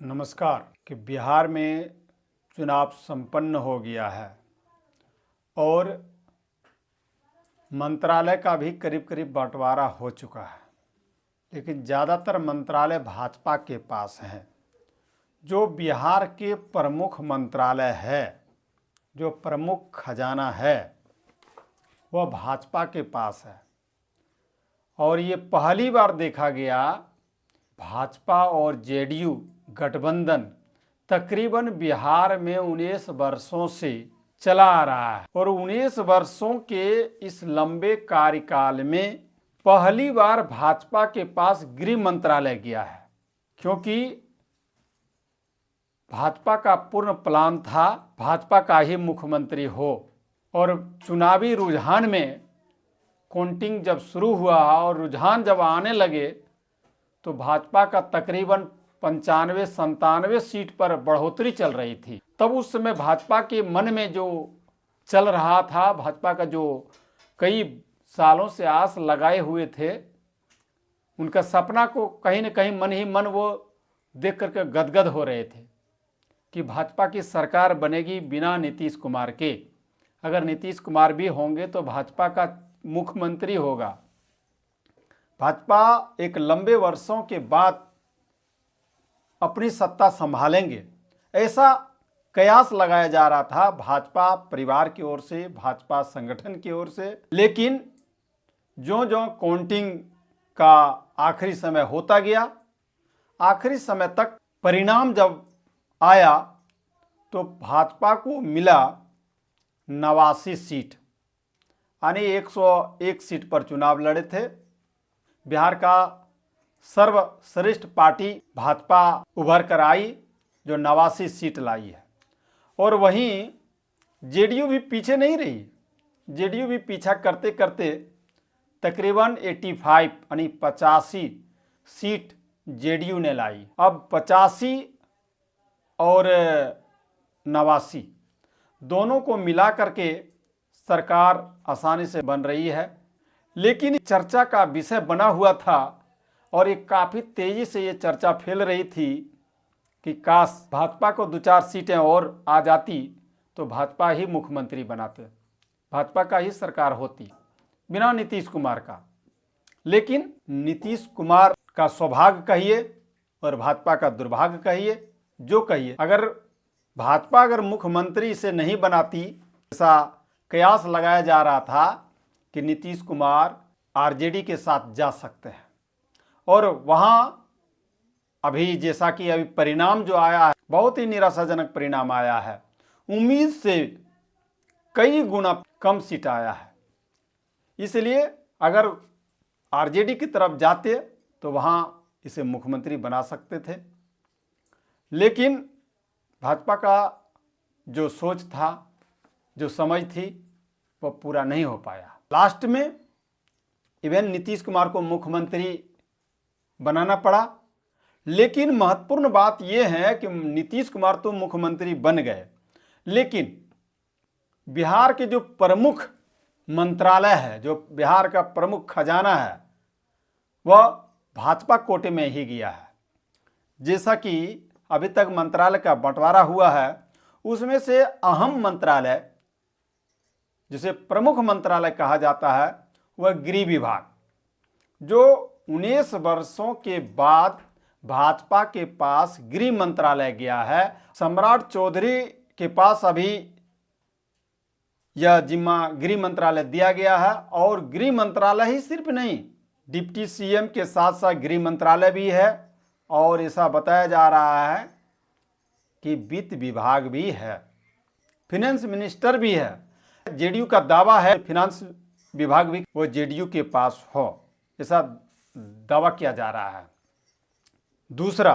नमस्कार। कि बिहार में चुनाव संपन्न हो गया है और मंत्रालय का भी करीब करीब बंटवारा हो चुका है, लेकिन ज़्यादातर मंत्रालय भाजपा के पास हैं। जो बिहार के प्रमुख मंत्रालय है, जो प्रमुख खजाना है, वह भाजपा के पास है। और ये पहली बार देखा गया भाजपा और जेडीयू गठबंधन तकरीबन बिहार में 19 वर्षों से चला आ रहा है और 19 वर्षों के इस लंबे कार्यकाल में पहली बार भाजपा के पास गृह मंत्रालय गया है, क्योंकि भाजपा का पूर्ण प्लान था भाजपा का ही मुख्यमंत्री हो। और चुनावी रुझान में काउंटिंग जब शुरू हुआ और रुझान जब आने लगे तो भाजपा का तकरीबन 95-97 सीट पर बढ़ोतरी चल रही थी। तब उस समय भाजपा के मन में जो चल रहा था, भाजपा का जो कई सालों से आस लगाए हुए थे, उनका सपना को कहीं न कहीं मन ही मन वो देख करके गदगद हो रहे थे कि भाजपा की सरकार बनेगी बिना नीतीश कुमार के। अगर नीतीश कुमार भी होंगे तो भाजपा का मुख्यमंत्री होगा। भाजपा एक लंबे वर्षों के बाद अपनी सत्ता संभालेंगे, ऐसा कयास लगाया जा रहा था भाजपा परिवार की ओर से, भाजपा संगठन की ओर से। लेकिन जो काउंटिंग का आखिरी समय होता गया, आखिरी समय तक परिणाम जब आया तो भाजपा को मिला 89 सीट, यानी 101 सीट पर चुनाव लड़े थे। बिहार का सर्वश्रेष्ठ पार्टी भाजपा उभर कर आई, जो 89 सीट लाई है। और वहीं जेडीयू भी पीछे नहीं रही, जेडीयू भी पीछा करते करते तकरीबन 85 यानी 85 सीट जेडीयू ने लाई। अब 85 और 89 दोनों को मिला करके सरकार आसानी से बन रही है। लेकिन चर्चा का विषय बना हुआ था और ये काफ़ी तेज़ी से ये चर्चा फैल रही थी कि काश भाजपा को 2-4 सीटें और आ जाती तो भाजपा ही मुख्यमंत्री बनाते, भाजपा का ही सरकार होती बिना नीतीश कुमार का। लेकिन नीतीश कुमार का सौभाग्य कहिए और भाजपा का दुर्भाग्य कहिए, जो कहिए, अगर मुख्यमंत्री इसे नहीं बनाती, ऐसा कयास लगाया जा रहा था कि नीतीश कुमार आरजेडी के साथ जा सकते हैं। और वहाँ अभी जैसा कि अभी परिणाम जो आया है, बहुत ही निराशाजनक परिणाम आया है। उम्मीद से कई गुना कम सीट आया है। इसलिए अगर आरजेडी की तरफ जाते तो वहाँ इसे मुख्यमंत्री बना सकते थे। लेकिन भाजपा का जो सोच था, जो समझ थी, वह पूरा नहीं हो पाया। लास्ट में इवन नीतीश कुमार को मुख्यमंत्री बनाना पड़ा। लेकिन महत्वपूर्ण बात यह है कि नीतीश कुमार तो मुख्यमंत्री बन गए, लेकिन बिहार के जो प्रमुख मंत्रालय है, जो बिहार का प्रमुख खजाना है, वह भाजपा कोटे में ही गया है। जैसा कि अभी तक मंत्रालय का बंटवारा हुआ है, उसमें से अहम मंत्रालय, जिसे प्रमुख मंत्रालय कहा जाता है, वह गृह विभाग, जो 19 वर्षों के बाद भाजपा के पास गृह मंत्रालय गया है। सम्राट चौधरी के पास अभी यह जिम्मा गृह मंत्रालय दिया गया है। और गृह मंत्रालय ही सिर्फ नहीं, डिप्टी सीएम के साथ साथ गृह मंत्रालय भी है। और ऐसा बताया जा रहा है कि वित्त विभाग भी है, फिनेंस मिनिस्टर भी है। जेडीयू का दावा है फिनांस विभाग भी वो जेडीयू के पास हो, ऐसा दावा किया जा रहा है। दूसरा,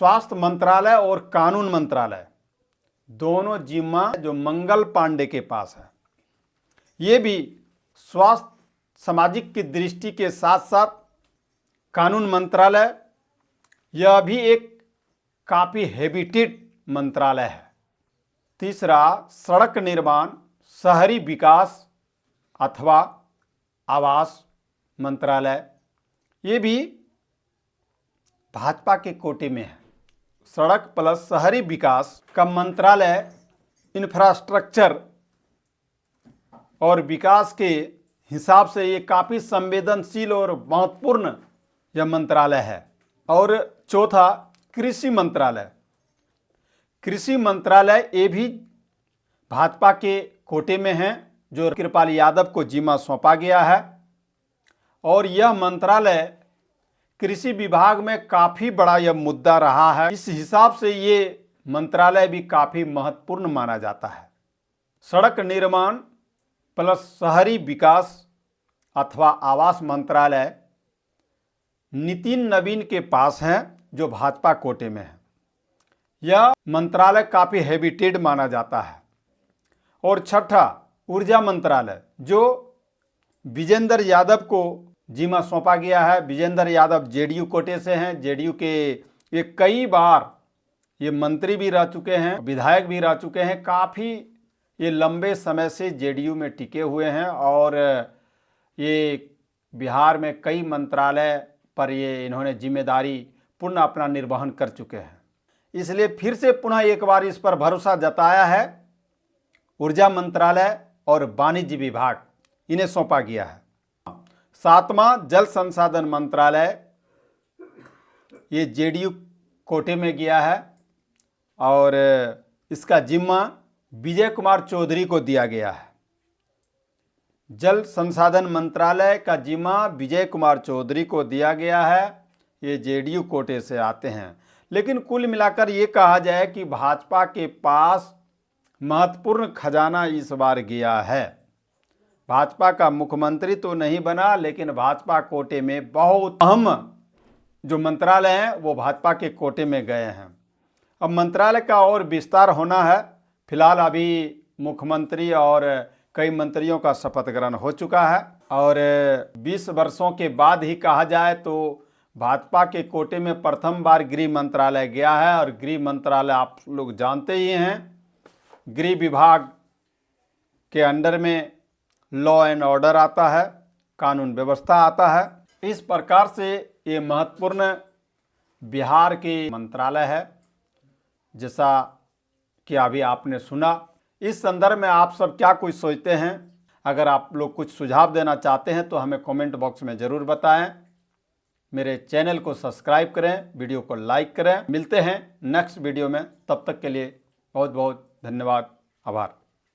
स्वास्थ्य मंत्रालय और कानून मंत्रालय, दोनों जिम्मा जो मंगल पांडे के पास है। ये भी स्वास्थ्य सामाजिक की दृष्टि के साथ साथ कानून मंत्रालय, यह भी एक काफ़ी हेबिटेड मंत्रालय है। तीसरा, सड़क निर्माण, शहरी विकास अथवा आवास मंत्रालय, ये भी भाजपा के कोटे में है। सड़क प्लस शहरी विकास का मंत्रालय इंफ्रास्ट्रक्चर और विकास के हिसाब से ये काफ़ी संवेदनशील और महत्वपूर्ण यह मंत्रालय है। और चौथा, कृषि मंत्रालय। कृषि मंत्रालय ये भी भाजपा के कोटे में है, जो कृपाल यादव को जिम्मा सौंपा गया है। और यह मंत्रालय कृषि विभाग में काफ़ी बड़ा यह मुद्दा रहा है। इस हिसाब से ये मंत्रालय भी काफ़ी महत्वपूर्ण माना जाता है। सड़क निर्माण प्लस शहरी विकास अथवा आवास मंत्रालय नितिन नवीन के पास है, जो भाजपा कोटे में है। यह मंत्रालय काफ़ी हेबिटेड माना जाता है। और छठा, ऊर्जा मंत्रालय, जो विजेंद्र यादव को जिम्मा सौंपा गया है। विजेंद्र यादव जेडीयू कोटे से हैं। जेडीयू के ये कई बार ये मंत्री भी रह चुके हैं, विधायक भी रह चुके हैं। काफ़ी ये लंबे समय से जेडीयू में टिके हुए हैं और ये बिहार में कई मंत्रालय पर ये इन्होंने जिम्मेदारी पूर्ण अपना निर्वहन कर चुके हैं। इसलिए फिर से पुनः एक बार इस पर भरोसा जताया है। ऊर्जा मंत्रालय और वाणिज्य विभाग इन्हें सौंपा गया है। सातवां, जल संसाधन मंत्रालय, ये जेडीयू कोटे में गया है और इसका जिम्मा विजय कुमार चौधरी को दिया गया है। जल संसाधन मंत्रालय का जिम्मा विजय कुमार चौधरी को दिया गया है। ये जेडीयू कोटे से आते हैं। लेकिन कुल मिलाकर ये कहा जाए कि भाजपा के पास महत्वपूर्ण खजाना इस बार गया है। भाजपा का मुख्यमंत्री तो नहीं बना, लेकिन भाजपा कोटे में बहुत अहम जो मंत्रालय हैं वो भाजपा के कोटे में गए हैं। अब मंत्रालय का और विस्तार होना है। फिलहाल अभी मुख्यमंत्री और कई मंत्रियों का शपथ ग्रहण हो चुका है और 20 वर्षों के बाद ही कहा जाए तो भाजपा के कोटे में प्रथम बार गृह मंत्रालय गया है। और गृह मंत्रालय आप लोग जानते ही हैं, गृह विभाग के अंडर में लॉ एंड ऑर्डर आता है, कानून व्यवस्था आता है। इस प्रकार से ये महत्वपूर्ण बिहार के मंत्रालय है, जैसा कि अभी आपने सुना। इस संदर्भ में आप सब क्या कुछ सोचते हैं? अगर आप लोग कुछ सुझाव देना चाहते हैं तो हमें कमेंट बॉक्स में ज़रूर बताएं। मेरे चैनल को सब्सक्राइब करें, वीडियो को लाइक करें। मिलते हैं नेक्स्ट वीडियो में, तब तक के लिए बहुत बहुत धन्यवाद, आभार।